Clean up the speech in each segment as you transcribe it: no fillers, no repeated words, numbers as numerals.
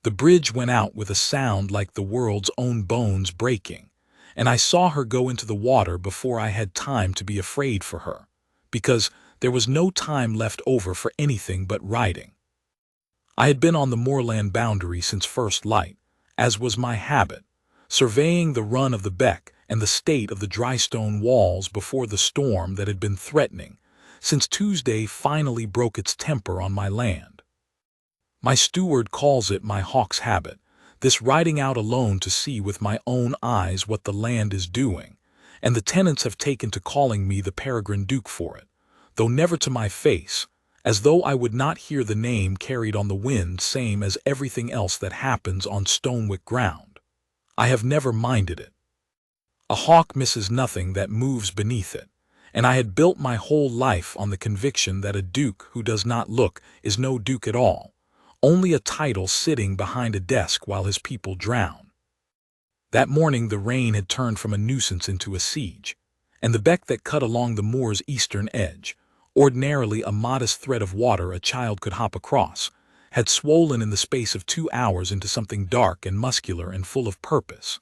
The bridge went out with a sound like the world's own bones breaking, and I saw her go into the water before I had time to be afraid for her, because there was no time left over for anything but riding. I had been on the moorland boundary since first light, as was my habit, surveying the run of the beck and the state of the dry stone walls before the storm that had been threatening, since Tuesday finally broke its temper on my land. My steward calls it my hawk's habit, this riding out alone to see with my own eyes what the land is doing, and the tenants have taken to calling me the Peregrine Duke for it, though never to my face, as though I would not hear the name carried on the wind same as everything else that happens on Stonewick ground. I have never minded it. A hawk misses nothing that moves beneath it, and I had built my whole life on the conviction that a duke who does not look is no duke at all, only a title sitting behind a desk while his people drown. That morning the rain had turned from a nuisance into a siege, and the beck that cut along the moor's eastern edge, ordinarily a modest thread of water a child could hop across, had swollen in the space of 2 hours into something dark and muscular and full of purpose.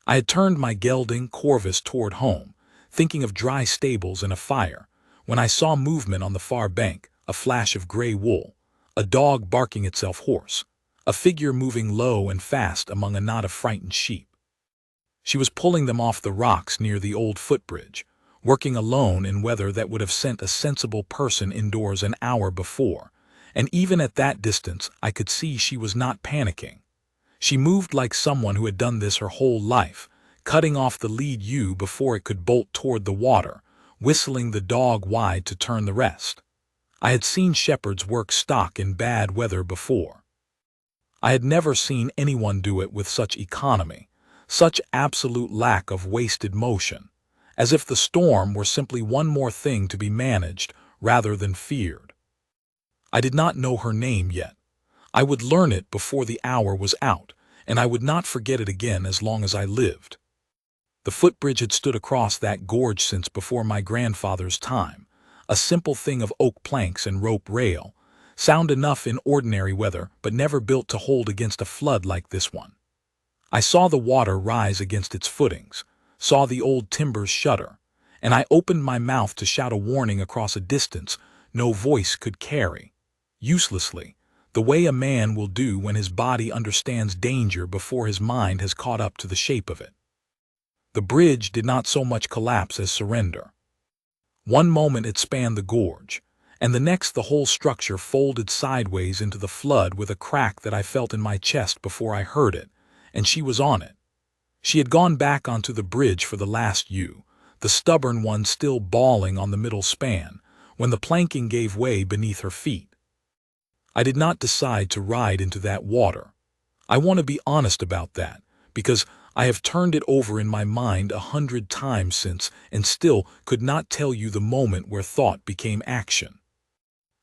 I had turned my gelding Corvus toward home, thinking of dry stables and a fire, when I saw movement on the far bank, a flash of gray wool, a dog barking itself hoarse, a figure moving low and fast among a knot of frightened sheep. She was pulling them off the rocks near the old footbridge, working alone in weather that would have sent a sensible person indoors an hour before, and even at that distance I could see she was not panicking. She moved like someone who had done this her whole life, cutting off the lead ewe before it could bolt toward the water, whistling the dog wide to turn the rest. I had seen shepherds work stock in bad weather before. I had never seen anyone do it with such economy, such absolute lack of wasted motion, as if the storm were simply one more thing to be managed rather than feared. I did not know her name yet. I would learn it before the hour was out, and I would not forget it again as long as I lived. The footbridge had stood across that gorge since before my grandfather's time, a simple thing of oak planks and rope rail, sound enough in ordinary weather but never built to hold against a flood like this one. I saw the water rise against its footings, saw the old timbers shudder, and I opened my mouth to shout a warning across a distance no voice could carry, uselessly, the way a man will do when his body understands danger before his mind has caught up to the shape of it. The bridge did not so much collapse as surrender. One moment it spanned the gorge, and the next the whole structure folded sideways into the flood with a crack that I felt in my chest before I heard it, and she was on it. She had gone back onto the bridge for the last ewe, the stubborn one still bawling on the middle span, when the planking gave way beneath her feet. I did not decide to ride into that water. I want to be honest about that, because I have turned it over in my mind 100 times since and still could not tell you the moment where thought became action.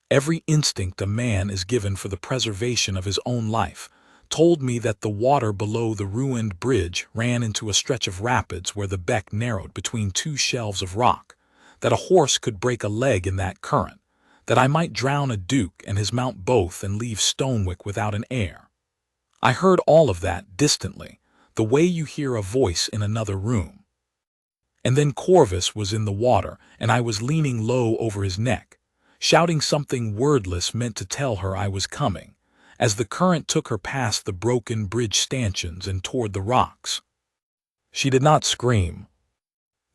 Every instinct a man is given for the preservation of his own life told me that the water below the ruined bridge ran into a stretch of rapids where the beck narrowed between 2 shelves of rock, that a horse could break a leg in that current, that I might drown a duke and his mount both and leave Stonewick without an heir. I heard all of that distantly, the way you hear a voice in another room. And then Corvus was in the water, and I was leaning low over his neck, shouting something wordless meant to tell her I was coming, as the current took her past the broken bridge stanchions and toward the rocks. She did not scream.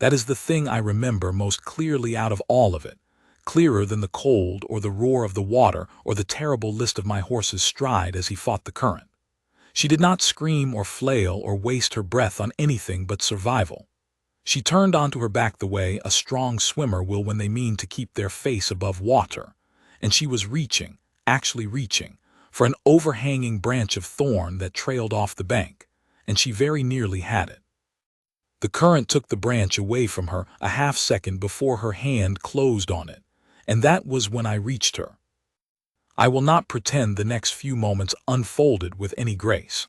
That is the thing I remember most clearly out of all of it, clearer than the cold or the roar of the water or the terrible list of my horse's stride as he fought the current. She did not scream or flail or waste her breath on anything but survival. She turned onto her back the way a strong swimmer will when they mean to keep their face above water, and she was reaching, actually reaching, for an overhanging branch of thorn that trailed off the bank, and she very nearly had it. The current took the branch away from her a half-second before her hand closed on it, and that was when I reached her. I will not pretend the next few moments unfolded with any grace.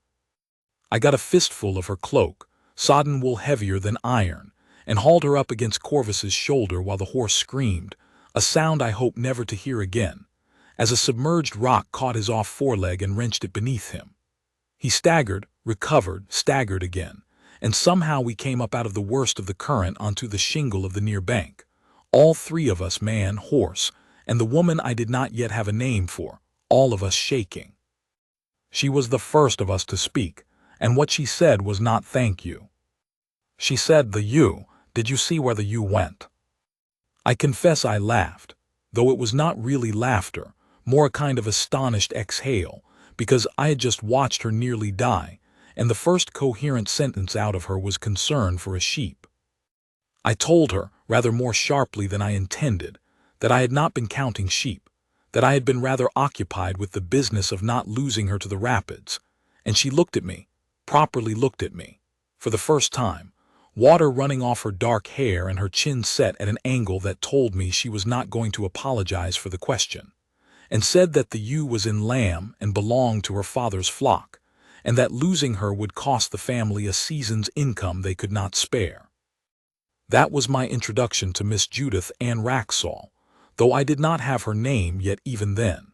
I got a fistful of her cloak, sodden wool heavier than iron, and hauled her up against Corvus's shoulder while the horse screamed, a sound I hope never to hear again, as a submerged rock caught his off foreleg and wrenched it beneath him. He staggered, recovered, staggered again, and somehow we came up out of the worst of the current onto the shingle of the near bank. All three of us, man, horse, and the woman I did not yet have a name for, all of us shaking. She was the first of us to speak, and what she said was not thank you. She said, "The you, did you see where the you went?" I confess I laughed, though it was not really laughter, more a kind of astonished exhale, because I had just watched her nearly die, and the first coherent sentence out of her was concern for a sheep. I told her, rather more sharply than I intended, that I had not been counting sheep, that I had been rather occupied with the business of not losing her to the rapids, and she looked at me, properly looked at me, for the first time, water running off her dark hair and her chin set at an angle that told me she was not going to apologize for the question, and said that the ewe was in lamb and belonged to her father's flock, and that losing her would cost the family a season's income they could not spare. That was my introduction to Miss Judith Ann Wraxall, though I did not have her name yet even then.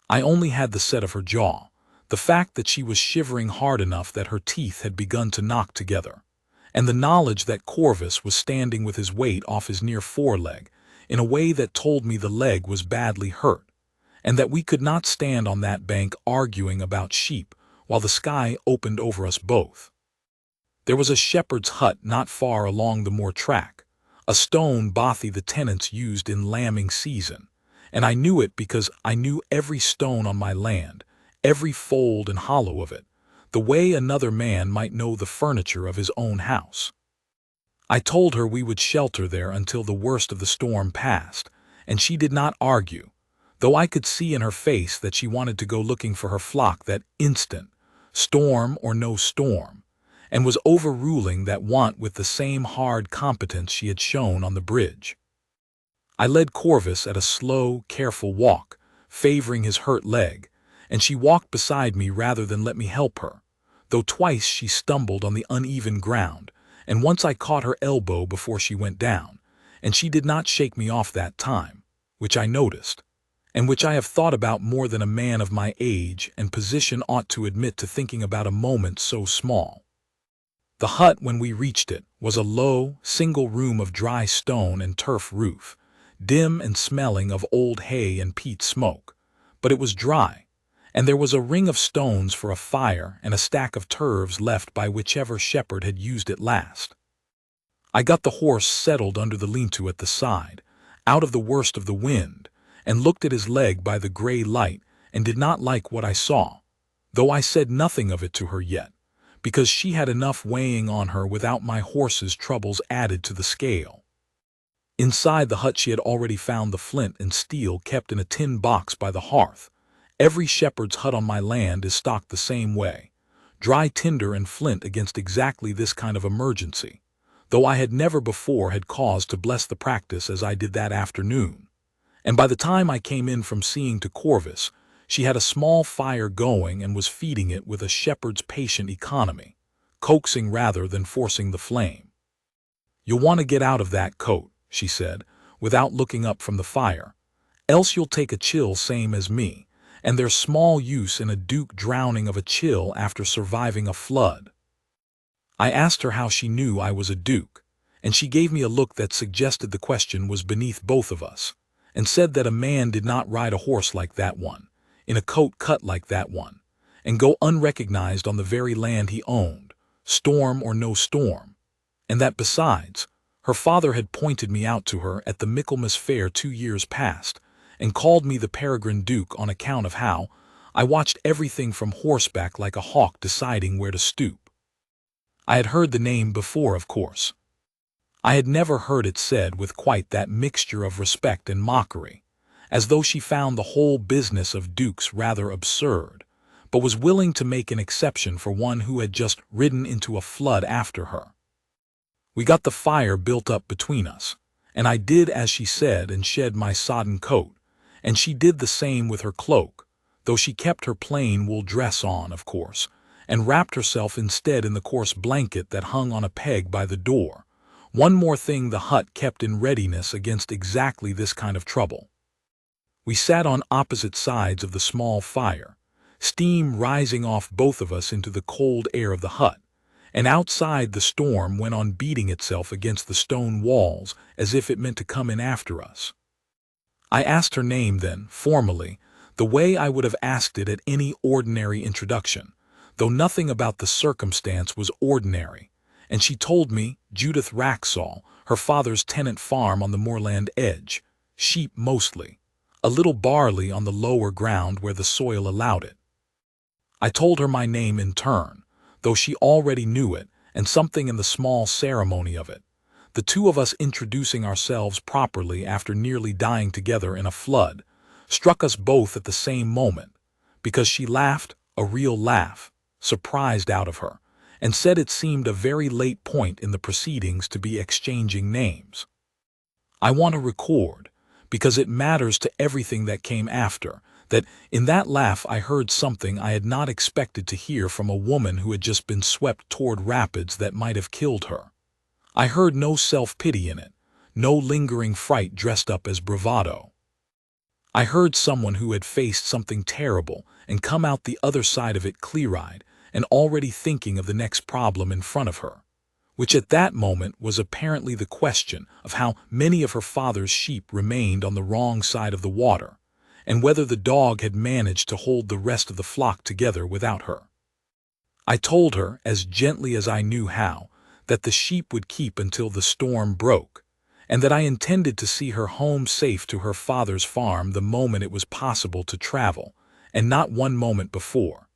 I only had the set of her jaw, the fact that she was shivering hard enough that her teeth had begun to knock together, and the knowledge that Corvus was standing with his weight off his near foreleg in a way that told me the leg was badly hurt, and that we could not stand on that bank arguing about sheep while the sky opened over us both. There was a shepherd's hut not far along the moor track, a stone bothy the tenants used in lambing season, and I knew it because I knew every stone on my land, every fold and hollow of it, the way another man might know the furniture of his own house. I told her we would shelter there until the worst of the storm passed, and she did not argue, though I could see in her face that she wanted to go looking for her flock that instant, storm or no storm, and was overruling that want with the same hard competence she had shown on the bridge. I led Corvus at a slow, careful walk, favoring his hurt leg, and she walked beside me rather than let me help her, though twice she stumbled on the uneven ground, and once I caught her elbow before she went down, and she did not shake me off that time, which I noticed, and which I have thought about more than a man of my age and position ought to admit to thinking about a moment so small. The hut, when we reached it, was a low, single room of dry stone and turf roof, dim and smelling of old hay and peat smoke, but it was dry, and there was a ring of stones for a fire and a stack of turves left by whichever shepherd had used it last. I got the horse settled under the lean-to at the side, out of the worst of the wind, and looked at his leg by the gray light and did not like what I saw, though I said nothing of it to her yet, because she had enough weighing on her without my horse's troubles added to the scale. Inside the hut she had already found the flint and steel kept in a tin box by the hearth. Every shepherd's hut on my land is stocked the same way, dry tinder and flint against exactly this kind of emergency, though I had never before had cause to bless the practice as I did that afternoon, and by the time I came in from seeing to Corvus, she had a small fire going and was feeding it with a shepherd's patient economy, coaxing rather than forcing the flame. "You'll want to get out of that coat," she said, without looking up from the fire, "else you'll take a chill same as me, and there's small use in a duke drowning of a chill after surviving a flood." I asked her how she knew I was a duke, and she gave me a look that suggested the question was beneath both of us, and said that a man did not ride a horse like that one, in a coat cut like that one, and go unrecognized on the very land he owned, storm or no storm, and that besides, her father had pointed me out to her at the Michaelmas fair 2 years past, and called me the Peregrine Duke on account of how I watched everything from horseback like a hawk deciding where to stoop. I had heard the name before, of course. I had never heard it said with quite that mixture of respect and mockery, as though she found the whole business of dukes rather absurd, but was willing to make an exception for one who had just ridden into a flood after her. We got the fire built up between us, and I did as she said and shed my sodden coat, and she did the same with her cloak, though she kept her plain wool dress on, of course, and wrapped herself instead in the coarse blanket that hung on a peg by the door, one more thing the hut kept in readiness against exactly this kind of trouble. We sat on opposite sides of the small fire, steam rising off both of us into the cold air of the hut, and outside the storm went on beating itself against the stone walls as if it meant to come in after us. I asked her name then, formally, the way I would have asked it at any ordinary introduction, though nothing about the circumstance was ordinary, and she told me Judith Wraxall, her father's tenant farm on the moorland edge, sheep mostly, a little barley on the lower ground where the soil allowed it. I told her my name in turn, though she already knew it, and something in the small ceremony of it, the two of us introducing ourselves properly after nearly dying together in a flood, struck us both at the same moment, because she laughed, a real laugh, surprised out of her, and said it seemed a very late point in the proceedings to be exchanging names. I want to record, because it matters to everything that came after, that in that laugh I heard something I had not expected to hear from a woman who had just been swept toward rapids that might have killed her. I heard no self-pity in it, no lingering fright dressed up as bravado. I heard someone who had faced something terrible and come out the other side of it clear-eyed and already thinking of the next problem in front of her, which at that moment was apparently the question of how many of her father's sheep remained on the wrong side of the water, and whether the dog had managed to hold the rest of the flock together without her. I told her, as gently as I knew how, that the sheep would keep until the storm broke, and that I intended to see her home safe to her father's farm the moment it was possible to travel, and not one moment before.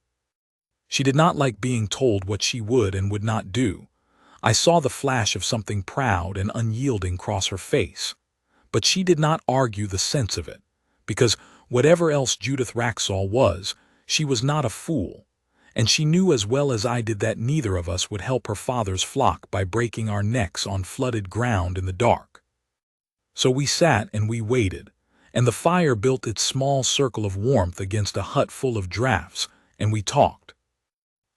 She did not like being told what she would and would not do. I saw the flash of something proud and unyielding cross her face, but she did not argue the sense of it, because whatever else Judith Wraxall was, she was not a fool, and she knew as well as I did that neither of us would help her father's flock by breaking our necks on flooded ground in the dark. So we sat and we waited, and the fire built its small circle of warmth against a hut full of drafts, and we talked.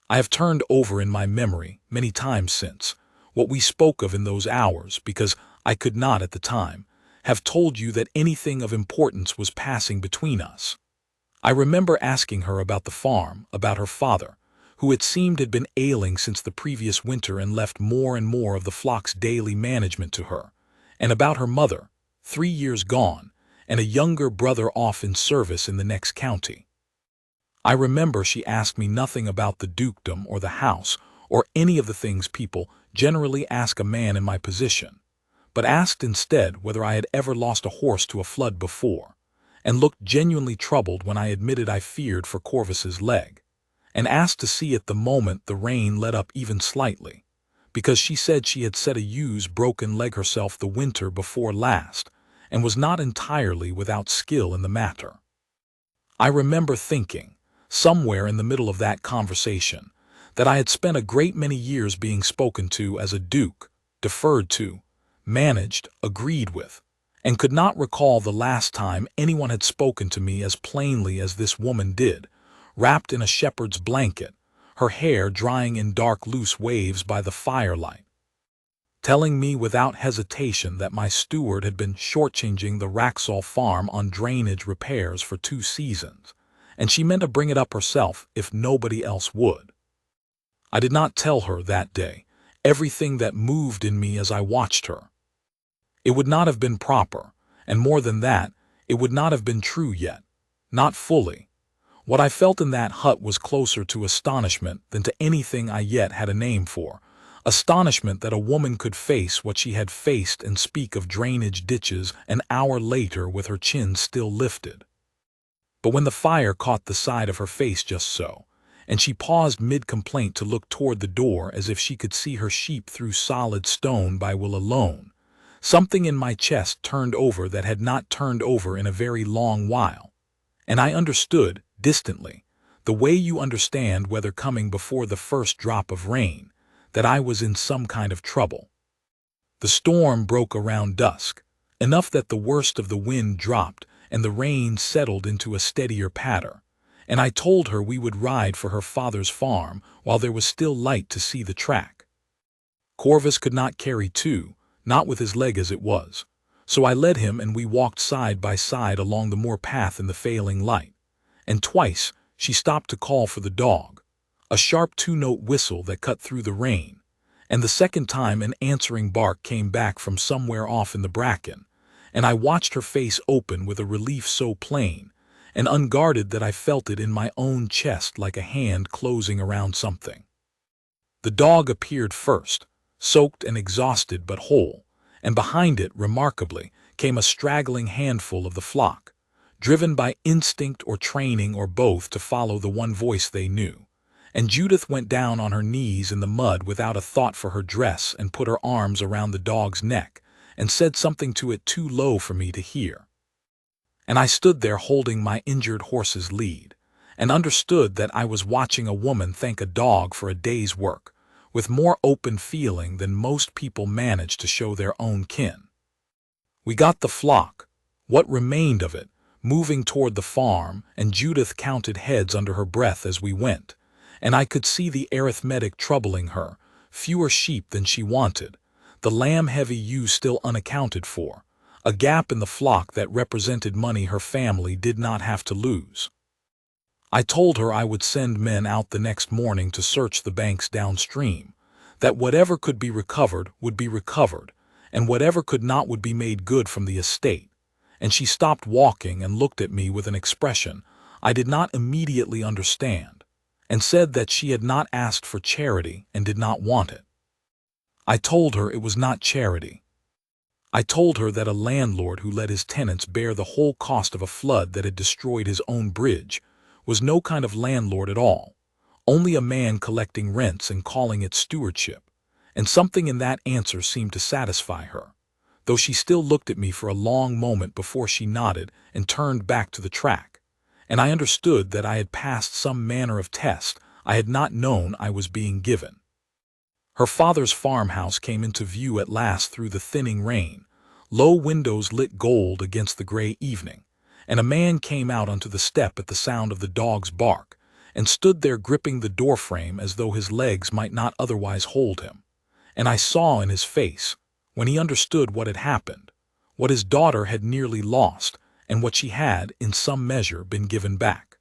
I have turned over in my memory, many times since, what we spoke of in those hours, because I could not at the time have told you that anything of importance was passing between us. I remember asking her about the farm, about her father, who it seemed had been ailing since the previous winter and left more and more of the flock's daily management to her, and about her mother, 3 years gone, and a younger brother off in service in the next county. I remember she asked me nothing about the dukedom or the house or any of the things people generally ask a man in my position, but asked instead whether I had ever lost a horse to a flood before, and looked genuinely troubled when I admitted I feared for Corvus's leg, and asked to see it the moment the rain let up even slightly, because she said she had set a ewe's broken leg herself the winter before last, and was not entirely without skill in the matter. I remember thinking, somewhere in the middle of that conversation, that I had spent a great many years being spoken to as a duke, deferred to, managed, agreed with, and could not recall the last time anyone had spoken to me as plainly as this woman did, wrapped in a shepherd's blanket, her hair drying in dark loose waves by the firelight, telling me without hesitation that my steward had been shortchanging the Wraxall farm on drainage repairs for 2 seasons, and she meant to bring it up herself if nobody else would. I did not tell her that day everything that moved in me as I watched her. It would not have been proper, and more than that, it would not have been true yet, not fully. What I felt in that hut was closer to astonishment than to anything I yet had a name for, astonishment that a woman could face what she had faced and speak of drainage ditches an hour later with her chin still lifted. But when the fire caught the side of her face just so, and she paused mid-complaint to look toward the door as if she could see her sheep through solid stone by will alone, something in my chest turned over that had not turned over in a very long while, and I understood, distantly, the way you understand weather coming before the first drop of rain, that I was in some kind of trouble. The storm broke around dusk, enough that the worst of the wind dropped and the rain settled into a steadier patter, and I told her we would ride for her father's farm while there was still light to see the track. Corvus could not carry 2, not with his leg as it was, so I led him and we walked side by side along the moor path in the failing light, and twice she stopped to call for the dog, a sharp two-note whistle that cut through the rain, and the second time an answering bark came back from somewhere off in the bracken, and I watched her face open with a relief so plain and unguarded that I felt it in my own chest like a hand closing around something. The dog appeared first, soaked and exhausted but whole, and behind it, remarkably, came a straggling handful of the flock, driven by instinct or training or both to follow the one voice they knew. And Judith went down on her knees in the mud without a thought for her dress and put her arms around the dog's neck and said something to it too low for me to hear. And I stood there holding my injured horse's lead, and understood that I was watching a woman thank a dog for a day's work, with more open feeling than most people manage to show their own kin. We got the flock, what remained of it, moving toward the farm, and Judith counted heads under her breath as we went, and I could see the arithmetic troubling her, fewer sheep than she wanted, the lamb-heavy ewe still unaccounted for, a gap in the flock that represented money her family did not have to lose. I told her I would send men out the next morning to search the banks downstream, that whatever could be recovered would be recovered, and whatever could not would be made good from the estate, and she stopped walking and looked at me with an expression I did not immediately understand, and said that she had not asked for charity and did not want it. I told her it was not charity. I told her that a landlord who let his tenants bear the whole cost of a flood that had destroyed his own bridge was no kind of landlord at all, only a man collecting rents and calling it stewardship, and something in that answer seemed to satisfy her, though she still looked at me for a long moment before she nodded and turned back to the track, and I understood that I had passed some manner of test I had not known I was being given. Her father's farmhouse came into view at last through the thinning rain, low windows lit gold against the gray evening, and a man came out onto the step at the sound of the dog's bark, and stood there gripping the doorframe as though his legs might not otherwise hold him, and I saw in his face, when he understood what had happened, what his daughter had nearly lost, and what she had, in some measure, been given back.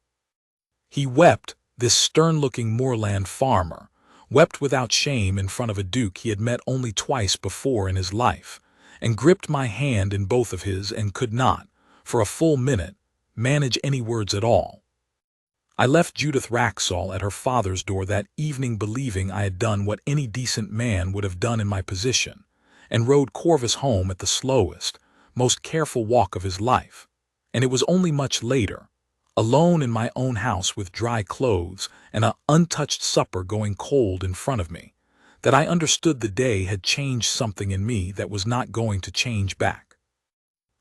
He wept, this stern-looking moorland farmer, wept without shame in front of a duke he had met only twice before in his life, and gripped my hand in both of his and could not, for a full minute, manage any words at all. I left Judith Wraxall at her father's door that evening believing I had done what any decent man would have done in my position, and rode Corvus home at the slowest, most careful walk of his life, and it was only much later, alone in my own house with dry clothes and an untouched supper going cold in front of me, that I understood the day had changed something in me that was not going to change back.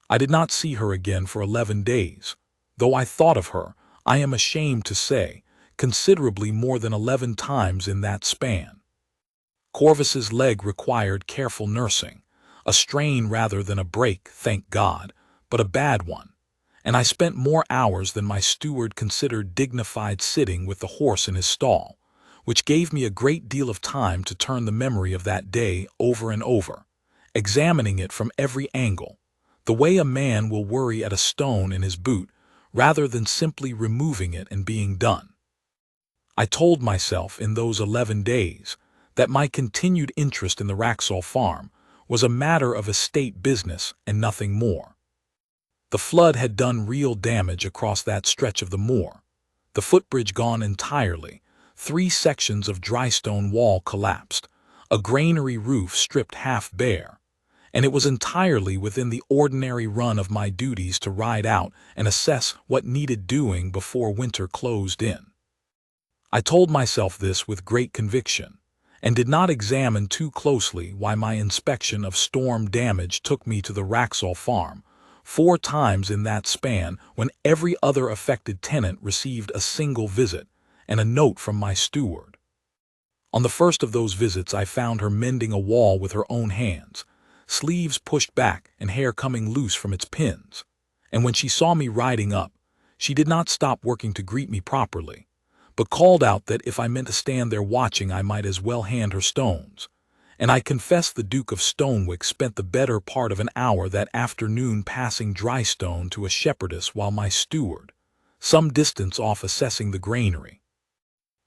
I did not see her again for 11 days, though I thought of her, I am ashamed to say, considerably more than 11 times in that span. Corvus's leg required careful nursing, a strain rather than a break, thank God, but a bad one, and I spent more hours than my steward considered dignified sitting with the horse in his stall, which gave me a great deal of time to turn the memory of that day over and over, examining it from every angle, the way a man will worry at a stone in his boot rather than simply removing it and being done. I told myself in those 11 days that my continued interest in the Wraxall farm was a matter of estate business and nothing more. The flood had done real damage across that stretch of the moor, the footbridge gone entirely, 3 sections of drystone wall collapsed, a granary roof stripped half bare, and it was entirely within the ordinary run of my duties to ride out and assess what needed doing before winter closed in. I told myself this with great conviction, and did not examine too closely why my inspection of storm damage took me to the Wraxall farm 4 times in that span when every other affected tenant received a single visit and a note from my steward. On the first of those visits I found her mending a wall with her own hands, sleeves pushed back and hair coming loose from its pins, and when she saw me riding up, she did not stop working to greet me properly, but called out that if I meant to stand there watching I might as well hand her stones, and I confess the Duke of Stonewick spent the better part of an hour that afternoon passing dry stone to a shepherdess while my steward, some distance off assessing the granary.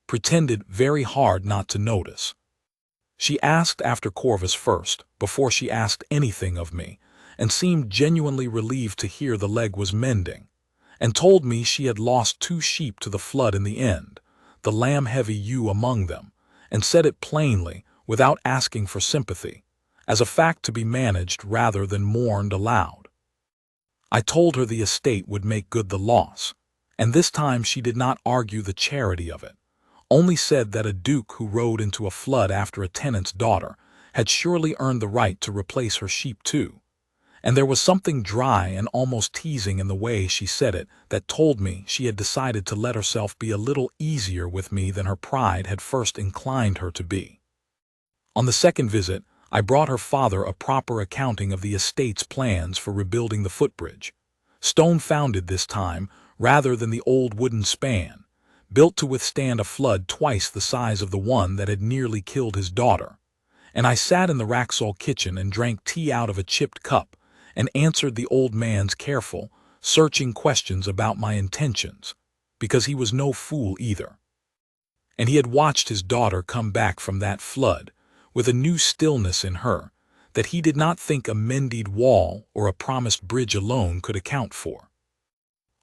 Pretended very hard not to notice. She asked after Corvus first, before she asked anything of me, and seemed genuinely relieved to hear the leg was mending, and told me she had lost 2 sheep to the flood in the end, the lamb-heavy ewe among them, and said it plainly, without asking for sympathy, as a fact to be managed rather than mourned aloud. I told her the estate would make good the loss, and this time she did not argue the charity of it, only said that a duke who rode into a flood after a tenant's daughter had surely earned the right to replace her sheep too, and there was something dry and almost teasing in the way she said it that told me she had decided to let herself be a little easier with me than her pride had first inclined her to be. On the second visit, I brought her father a proper accounting of the estate's plans for rebuilding the footbridge, stone-founded this time rather than the old wooden span, built to withstand a flood twice the size of the one that had nearly killed his daughter, and I sat in the Wraxall kitchen and drank tea out of a chipped cup and answered the old man's careful, searching questions about my intentions, because he was no fool either. And he had watched his daughter come back from that flood, with a new stillness in her that he did not think a mended wall or a promised bridge alone could account for.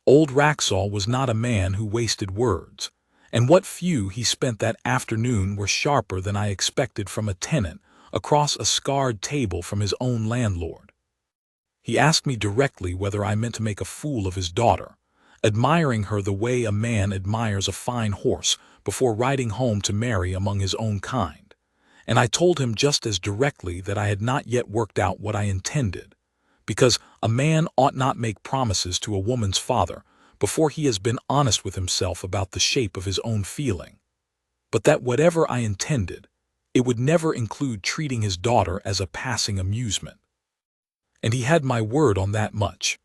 Old Wraxall was not a man who wasted words, and what few he spent that afternoon were sharper than I expected from a tenant across a scarred table from his own landlord. He asked me directly whether I meant to make a fool of his daughter, admiring her the way a man admires a fine horse before riding home to marry among his own kind, and I told him just as directly that I had not yet worked out what I intended, because a man ought not make promises to a woman's father before he has been honest with himself about the shape of his own feeling, but that whatever I intended, it would never include treating his daughter as a passing amusement. And he had my word on that much.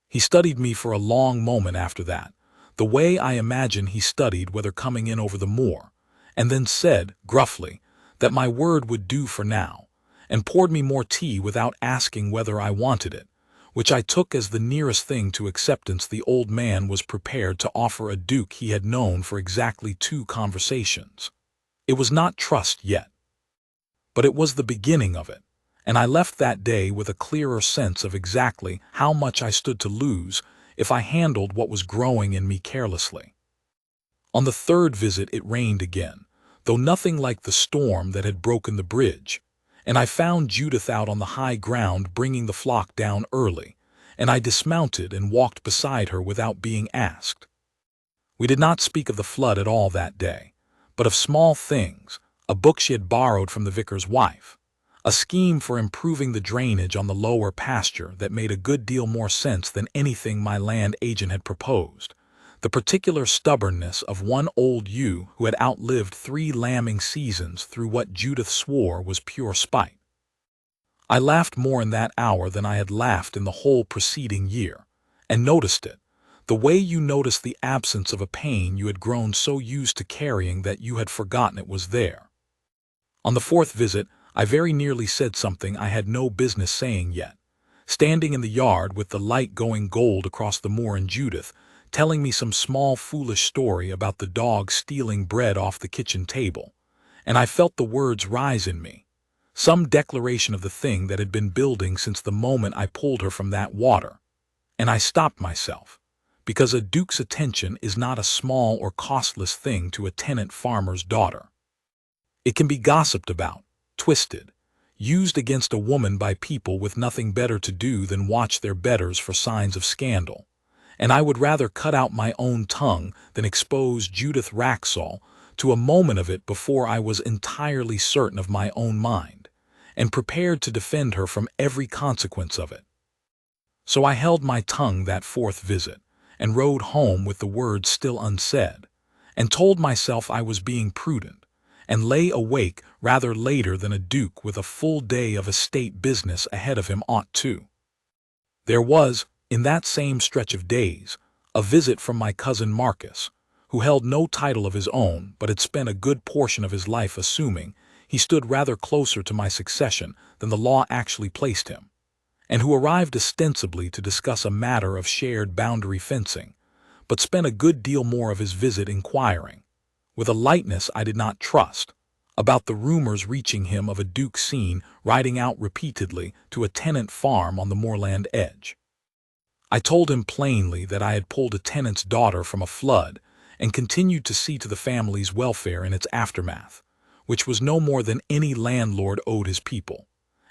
He studied me for a long moment after that, the way I imagine he studied whether coming in over the moor, and then said, gruffly, that my word would do for now, and poured me more tea without asking whether I wanted it, which I took as the nearest thing to acceptance the old man was prepared to offer a duke he had known for exactly 2 conversations. It was not trust yet, but it was the beginning of it, and I left that day with a clearer sense of exactly how much I stood to lose if I handled what was growing in me carelessly. On the third visit it rained again, though nothing like the storm that had broken the bridge, and I found Judith out on the high ground bringing the flock down early, and I dismounted and walked beside her without being asked. We did not speak of the flood at all that day, but of small things, a book she had borrowed from the vicar's wife, a scheme for improving the drainage on the lower pasture that made a good deal more sense than anything my land agent had proposed, the particular stubbornness of one old ewe who had outlived 3 lambing seasons through what Judith swore was pure spite. I laughed more in that hour than I had laughed in the whole preceding year, and noticed it, the way you noticed the absence of a pain you had grown so used to carrying that you had forgotten it was there. On the 4th visit, I very nearly said something I had no business saying yet, standing in the yard with the light going gold across the moor and Judith telling me some small foolish story about the dog stealing bread off the kitchen table, and I felt the words rise in me, some declaration of the thing that had been building since the moment I pulled her from that water, and I stopped myself, because a duke's attention is not a small or costless thing to a tenant farmer's daughter. It can be gossiped about, twisted, used against a woman by people with nothing better to do than watch their betters for signs of scandal, and I would rather cut out my own tongue than expose Judith Wraxall to a moment of it before I was entirely certain of my own mind, and prepared to defend her from every consequence of it. So I held my tongue that 4th visit, and rode home with the words still unsaid, and told myself I was being prudent, and lay awake rather later than a duke with a full day of estate business ahead of him ought to. There was, in that same stretch of days, a visit from my cousin Marcus, who held no title of his own but had spent a good portion of his life assuming he stood rather closer to my succession than the law actually placed him, and who arrived ostensibly to discuss a matter of shared boundary fencing, but spent a good deal more of his visit inquiring, with a lightness I did not trust, about the rumors reaching him of a duke seen riding out repeatedly to a tenant farm on the moorland edge. I told him plainly that I had pulled a tenant's daughter from a flood and continued to see to the family's welfare in its aftermath, which was no more than any landlord owed his people.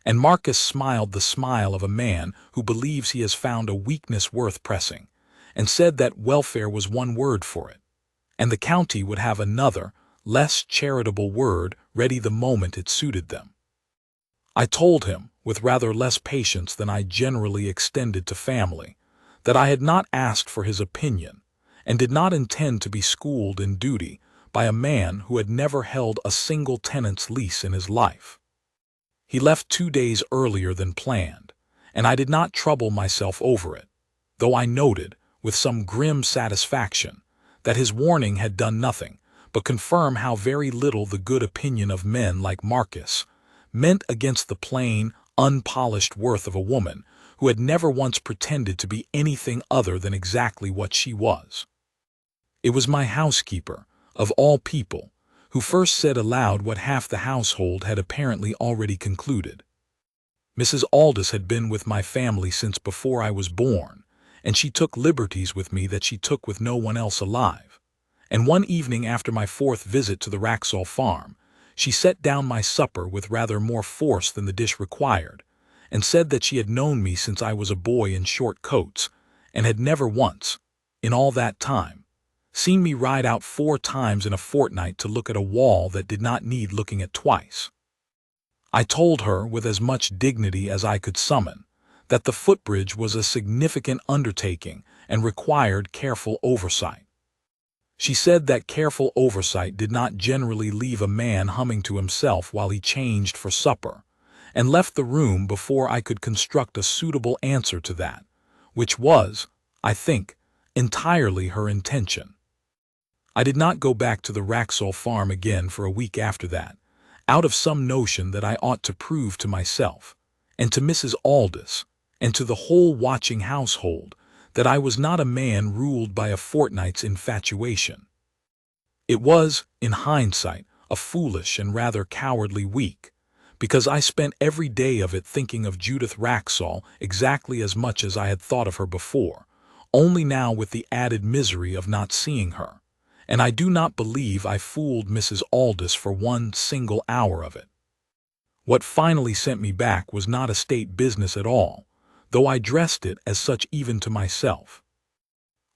And Marcus smiled the smile of a man who believes he has found a weakness worth pressing, and said that welfare was one word for it, and the county would have another, less charitable word ready the moment it suited them. I told him, with rather less patience than I generally extended to family, that I had not asked for his opinion, and did not intend to be schooled in duty by a man who had never held a single tenant's lease in his life. He left 2 days earlier than planned, and I did not trouble myself over it, though I noted, with some grim satisfaction, that his warning had done nothing but confirm how very little the good opinion of men like Marcus meant against the plain, unpolished worth of a woman who had never once pretended to be anything other than exactly what she was. It was my housekeeper, of all people, who first said aloud what half the household had apparently already concluded. Mrs. Aldous had been with my family since before I was born, and she took liberties with me that she took with no one else alive. And one evening after my 4th visit to the Wraxall farm, she set down my supper with rather more force than the dish required, and said that she had known me since I was a boy in short coats, and had never once, in all that time, seen me ride out 4 times in a fortnight to look at a wall that did not need looking at twice. I told her, with as much dignity as I could summon, that the footbridge was a significant undertaking and required careful oversight. She said that careful oversight did not generally leave a man humming to himself while he changed for supper, and left the room before I could construct a suitable answer to that, which was, I think, entirely her intention. I did not go back to the Wraxall farm again for a week after that, out of some notion that I ought to prove to myself, and to Mrs. Aldous, and to the whole watching household, that I was not a man ruled by a fortnight's infatuation. It was, in hindsight, a foolish and rather cowardly week, because I spent every day of it thinking of Judith Wraxall exactly as much as I had thought of her before, only now with the added misery of not seeing her, and I do not believe I fooled Mrs. Aldous for one single hour of it. What finally sent me back was not a state business at all, though I dressed it as such even to myself.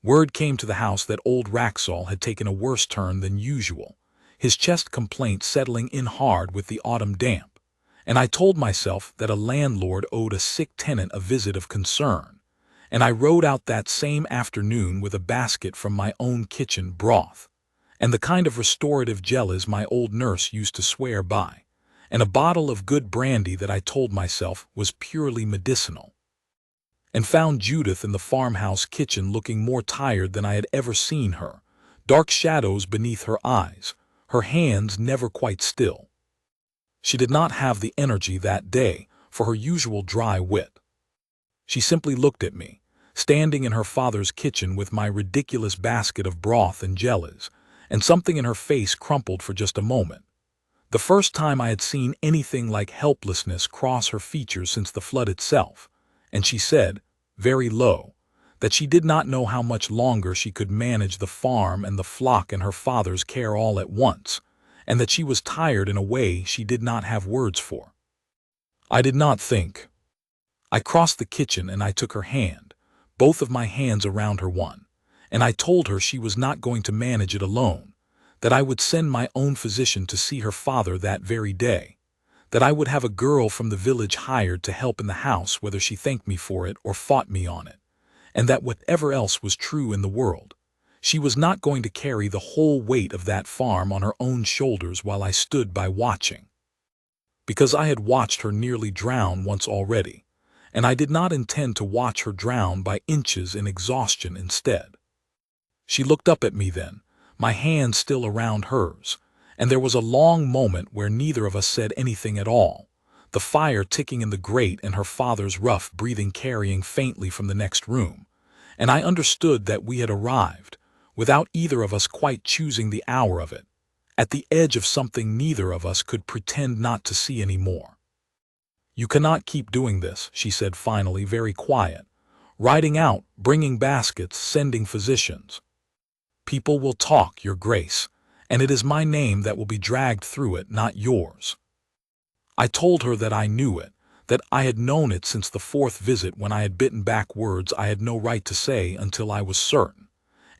Word came to the house that old Wraxall had taken a worse turn than usual, his chest complaint settling in hard with the autumn damp, and I told myself that a landlord owed a sick tenant a visit of concern, and I rode out that same afternoon with a basket from my own kitchen broth, and the kind of restorative jellies my old nurse used to swear by, and a bottle of good brandy that I told myself was purely medicinal, and found Judith in the farmhouse kitchen looking more tired than I had ever seen her, dark shadows beneath her eyes, her hands never quite still. She did not have the energy that day for her usual dry wit. She simply looked at me, standing in her father's kitchen with my ridiculous basket of broth and jellies, and something in her face crumpled for just a moment. The first time I had seen anything like helplessness cross her features since the flood itself, and she said, very low, that she did not know how much longer she could manage the farm and the flock and her father's care all at once, and that she was tired in a way she did not have words for. I did not think. I crossed the kitchen and I took her hand, both of my hands around her one, and I told her she was not going to manage it alone, that I would send my own physician to see her father that very day, that I would have a girl from the village hired to help in the house whether she thanked me for it or fought me on it, and that whatever else was true in the world, she was not going to carry the whole weight of that farm on her own shoulders while I stood by watching. Because I had watched her nearly drown once already, and I did not intend to watch her drown by inches in exhaustion instead. She looked up at me then, my hand still around hers, and there was a long moment where neither of us said anything at all, the fire ticking in the grate and her father's rough breathing carrying faintly from the next room, and I understood that we had arrived, without either of us quite choosing the hour of it, at the edge of something neither of us could pretend not to see any more. "You cannot keep doing this," she said finally, very quiet. "Riding out, bringing baskets, sending physicians. People will talk, Your Grace, and it is my name that will be dragged through it, not yours." I told her that I knew it, that I had known it since the fourth visit when I had bitten back words I had no right to say until I was certain,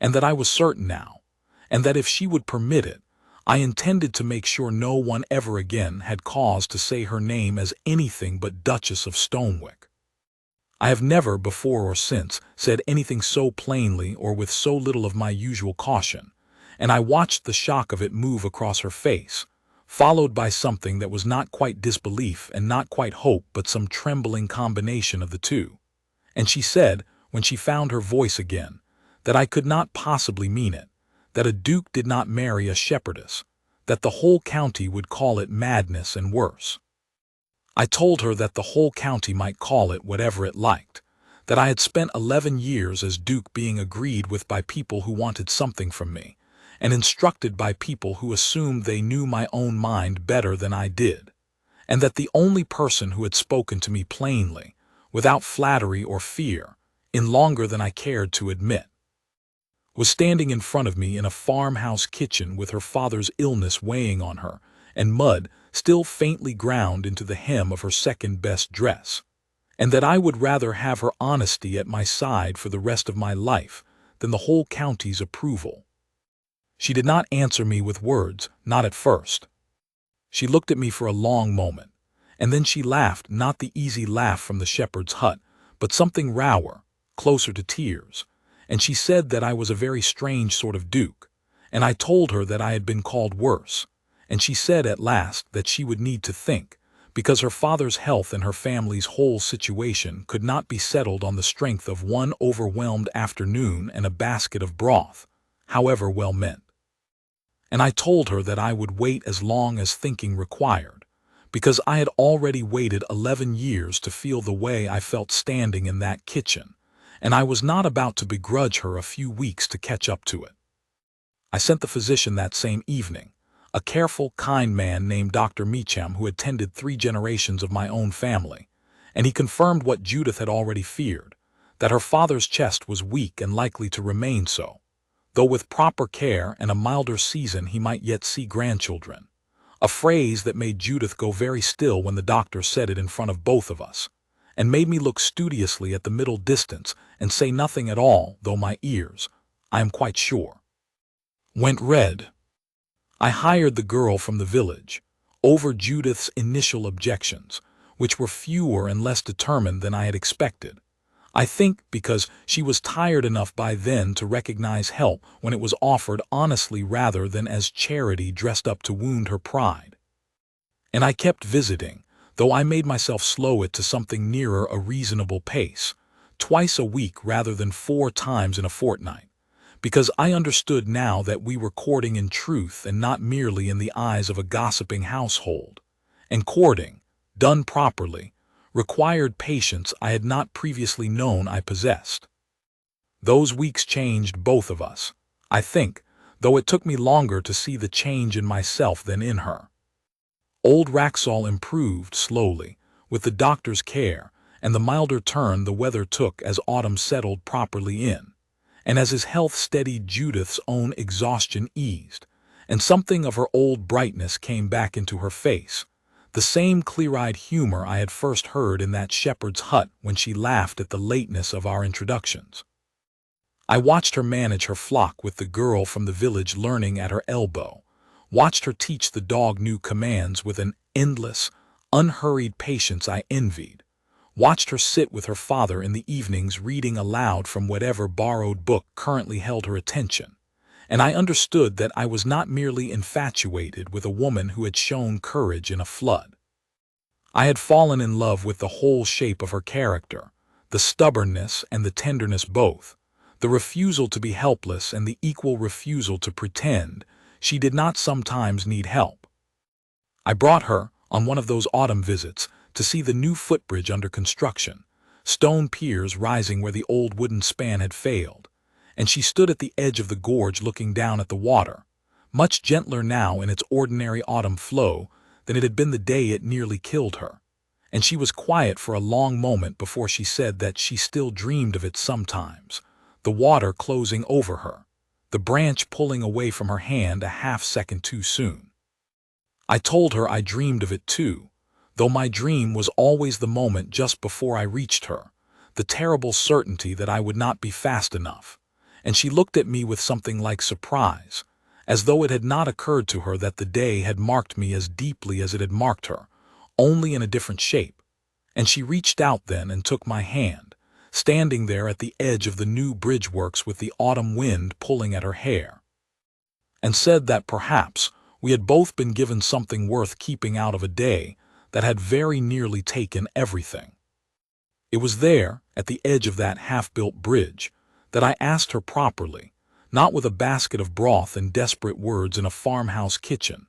and that I was certain now, and that if she would permit it, I intended to make sure no one ever again had cause to say her name as anything but Duchess of Stonewick. I have never, before or since, said anything so plainly or with so little of my usual caution, and I watched the shock of it move across her face, followed by something that was not quite disbelief and not quite hope but some trembling combination of the two. And she said, when she found her voice again, that I could not possibly mean it, that a duke did not marry a shepherdess, that the whole county would call it madness and worse. I told her that the whole county might call it whatever it liked, that I had spent 11 years as duke being agreed with by people who wanted something from me, and instructed by people who assumed they knew my own mind better than I did, and that the only person who had spoken to me plainly, without flattery or fear, in longer than I cared to admit, was standing in front of me in a farmhouse kitchen with her father's illness weighing on her, and mud still faintly ground into the hem of her second-best dress, and that I would rather have her honesty at my side for the rest of my life than the whole county's approval. She did not answer me with words, not at first. She looked at me for a long moment, and then she laughed, not the easy laugh from the shepherd's hut, but something rower, closer to tears, and she said that I was a very strange sort of duke, and I told her that I had been called worse, and she said at last that she would need to think, because her father's health and her family's whole situation could not be settled on the strength of one overwhelmed afternoon and a basket of broth, however well meant. And I told her that I would wait as long as thinking required, because I had already waited 11 years to feel the way I felt standing in that kitchen, and I was not about to begrudge her a few weeks to catch up to it. I sent the physician that same evening, a careful, kind man named Dr. Meacham who had tended 3 generations of my own family, and he confirmed what Judith had already feared, that her father's chest was weak and likely to remain so, though with proper care and a milder season he might yet see grandchildren, a phrase that made Judith go very still when the doctor said it in front of both of us, and made me look studiously at the middle distance and say nothing at all, though my ears, I am quite sure, went red. I hired the girl from the village, over Judith's initial objections, which were fewer and less determined than I had expected. I think because she was tired enough by then to recognize help when it was offered honestly rather than as charity dressed up to wound her pride. And I kept visiting, though I made myself slow it to something nearer a reasonable pace, twice a week rather than 4 times in a fortnight, because I understood now that we were courting in truth and not merely in the eyes of a gossiping household, and courting, done properly, required patience I had not previously known I possessed. Those weeks changed both of us, I think, though it took me longer to see the change in myself than in her. Old Wraxall improved slowly, with the doctor's care, and the milder turn the weather took as autumn settled properly in, and as his health steadied Judith's own exhaustion eased, and something of her old brightness came back into her face, the same clear-eyed humor I had first heard in that shepherd's hut when she laughed at the lateness of our introductions. I watched her manage her flock with the girl from the village learning at her elbow, watched her teach the dog new commands with an endless, unhurried patience I envied, watched her sit with her father in the evenings reading aloud from whatever borrowed book currently held her attention, and I understood that I was not merely infatuated with a woman who had shown courage in a flood. I had fallen in love with the whole shape of her character, the stubbornness and the tenderness both, the refusal to be helpless and the equal refusal to pretend she did not sometimes need help. I brought her, on one of those autumn visits, to see the new footbridge under construction, stone piers rising where the old wooden span had failed, and she stood at the edge of the gorge looking down at the water, much gentler now in its ordinary autumn flow than it had been the day it nearly killed her. And she was quiet for a long moment before she said that she still dreamed of it sometimes, the water closing over her, the branch pulling away from her hand a half-second too soon. I told her I dreamed of it too, though my dream was always the moment just before I reached her, the terrible certainty that I would not be fast enough, and she looked at me with something like surprise, as though it had not occurred to her that the day had marked me as deeply as it had marked her, only in a different shape. And she reached out then and took my hand, standing there at the edge of the new bridge works with the autumn wind pulling at her hair, and said that perhaps we had both been given something worth keeping out of a day that had very nearly taken everything. It was there, at the edge of that half-built bridge, that I asked her properly, not with a basket of broth and desperate words in a farmhouse kitchen,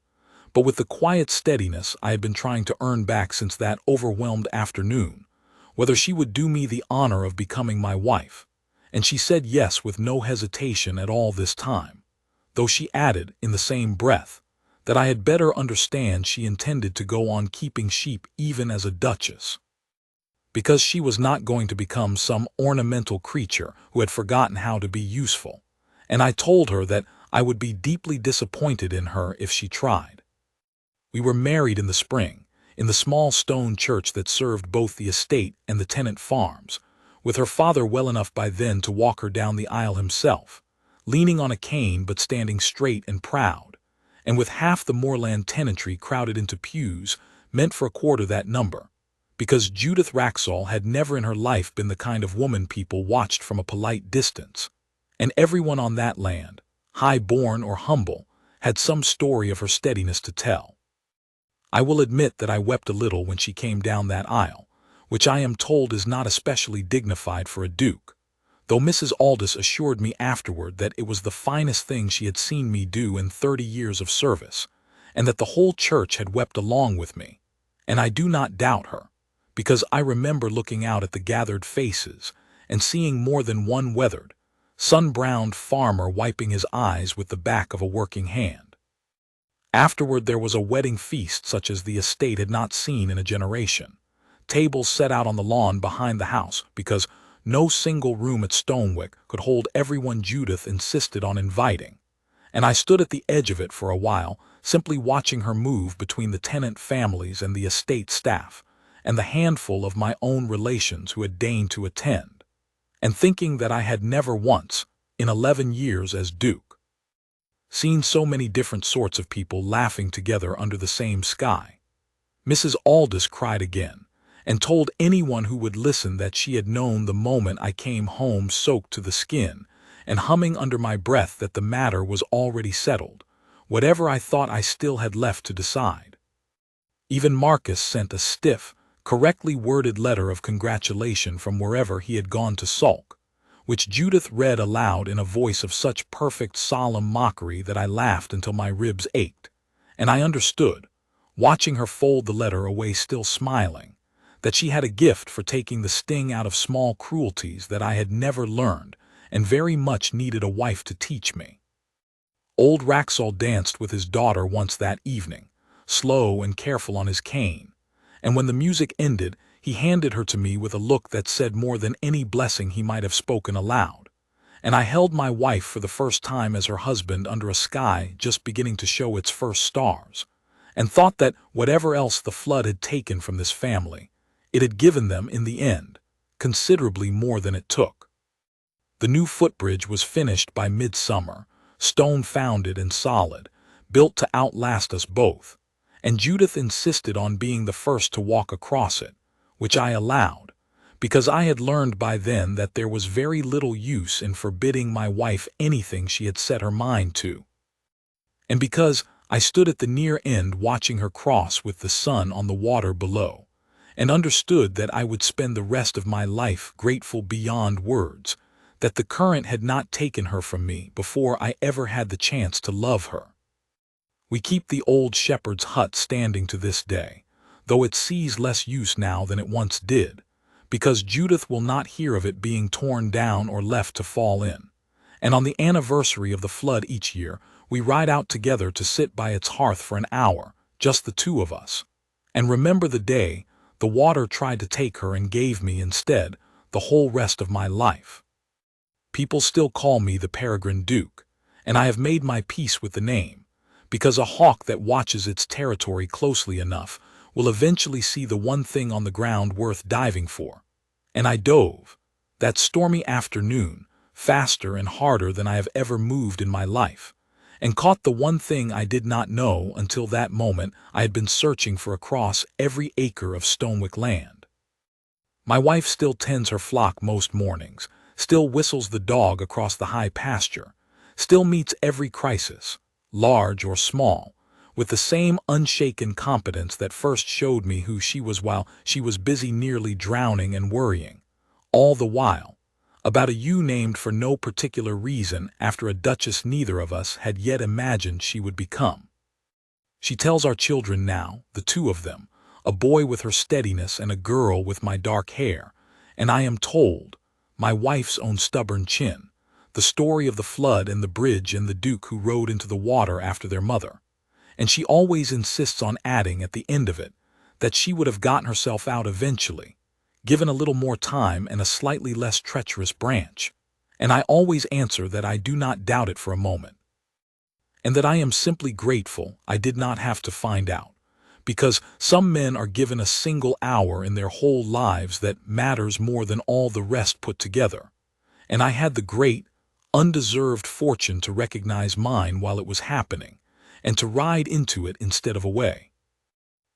but with the quiet steadiness I had been trying to earn back since that overwhelmed afternoon, whether she would do me the honor of becoming my wife, and she said yes with no hesitation at all this time, though she added, in the same breath, that I had better understand she intended to go on keeping sheep even as a duchess, because she was not going to become some ornamental creature who had forgotten how to be useful, and I told her that I would be deeply disappointed in her if she tried. We were married in the spring, in the small stone church that served both the estate and the tenant farms, with her father well enough by then to walk her down the aisle himself, leaning on a cane but standing straight and proud, and with half the moorland tenantry crowded into pews meant for a quarter that number, because Judith Wraxall had never in her life been the kind of woman people watched from a polite distance, and everyone on that land, high-born or humble, had some story of her steadiness to tell. I will admit that I wept a little when she came down that aisle, which I am told is not especially dignified for a duke, though Mrs. Aldous assured me afterward that it was the finest thing she had seen me do in 30 years of service, and that the whole church had wept along with me, and I do not doubt her, because I remember looking out at the gathered faces and seeing more than one weathered, sun-browned farmer wiping his eyes with the back of a working hand. Afterward there was a wedding feast such as the estate had not seen in a generation, tables set out on the lawn behind the house, because no single room at Stonewick could hold everyone Judith insisted on inviting, and I stood at the edge of it for a while, simply watching her move between the tenant families and the estate staff, and the handful of my own relations who had deigned to attend, and thinking that I had never once, in 11 years as duke, seen so many different sorts of people laughing together under the same sky. Mrs. Aldous cried again, and told anyone who would listen that she had known the moment I came home soaked to the skin, and humming under my breath that the matter was already settled, whatever I thought I still had left to decide. Even Marcus sent a stiff, correctly worded letter of congratulation from wherever he had gone to sulk, which Judith read aloud in a voice of such perfect solemn mockery that I laughed until my ribs ached, and I understood, watching her fold the letter away still smiling, that she had a gift for taking the sting out of small cruelties that I had never learned and very much needed a wife to teach me. Old Wraxall danced with his daughter once that evening, slow and careful on his cane, and when the music ended, he handed her to me with a look that said more than any blessing he might have spoken aloud, and I held my wife for the first time as her husband under a sky just beginning to show its first stars, and thought that whatever else the flood had taken from this family, it had given them, in the end, considerably more than it took. The new footbridge was finished by midsummer, stone-founded and solid, built to outlast us both, and Judith insisted on being the first to walk across it, which I allowed, because I had learned by then that there was very little use in forbidding my wife anything she had set her mind to, and because I stood at the near end watching her cross with the sun on the water below, and understood that I would spend the rest of my life grateful beyond words that the current had not taken her from me before I ever had the chance to love her. We keep the old shepherd's hut standing to this day, though it sees less use now than it once did, because Judith will not hear of it being torn down or left to fall in. And on the anniversary of the flood each year, we ride out together to sit by its hearth for an hour, just the two of us, and remember the day the water tried to take her and gave me instead the whole rest of my life. People still call me the Peregrine Duke, and I have made my peace with the name, because a hawk that watches its territory closely enough will eventually see the one thing on the ground worth diving for. And I dove, that stormy afternoon, faster and harder than I have ever moved in my life, and caught the one thing I did not know until that moment I had been searching for across every acre of Stonewick land. My wife still tends her flock most mornings, still whistles the dog across the high pasture, still meets every crisis, large or small, with the same unshaken competence that first showed me who she was while she was busy nearly drowning and worrying, all the while, about a ewe named for no particular reason after a duchess neither of us had yet imagined she would become. She tells our children now, the two of them, a boy with her steadiness and a girl with my dark hair, and I am told, my wife's own stubborn chin, the story of the flood and the bridge and the Duke who rode into the water after their mother. And she always insists on adding at the end of it that she would have gotten herself out eventually, given a little more time and a slightly less treacherous branch. And I always answer that I do not doubt it for a moment, and that I am simply grateful I did not have to find out, because some men are given a single hour in their whole lives that matters more than all the rest put together, and I had the great, undeserved fortune to recognize mine while it was happening, and to ride into it instead of away.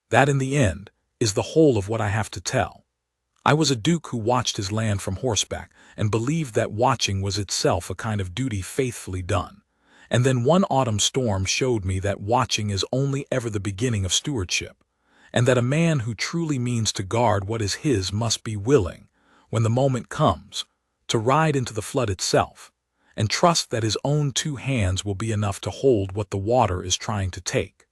That, in the end, is the whole of what I have to tell. I was a duke who watched his land from horseback and believed that watching was itself a kind of duty faithfully done. And then one autumn storm showed me that watching is only ever the beginning of stewardship, and that a man who truly means to guard what is his must be willing, when the moment comes, to ride into the flood itself, and trust that his own two hands will be enough to hold what the water is trying to take.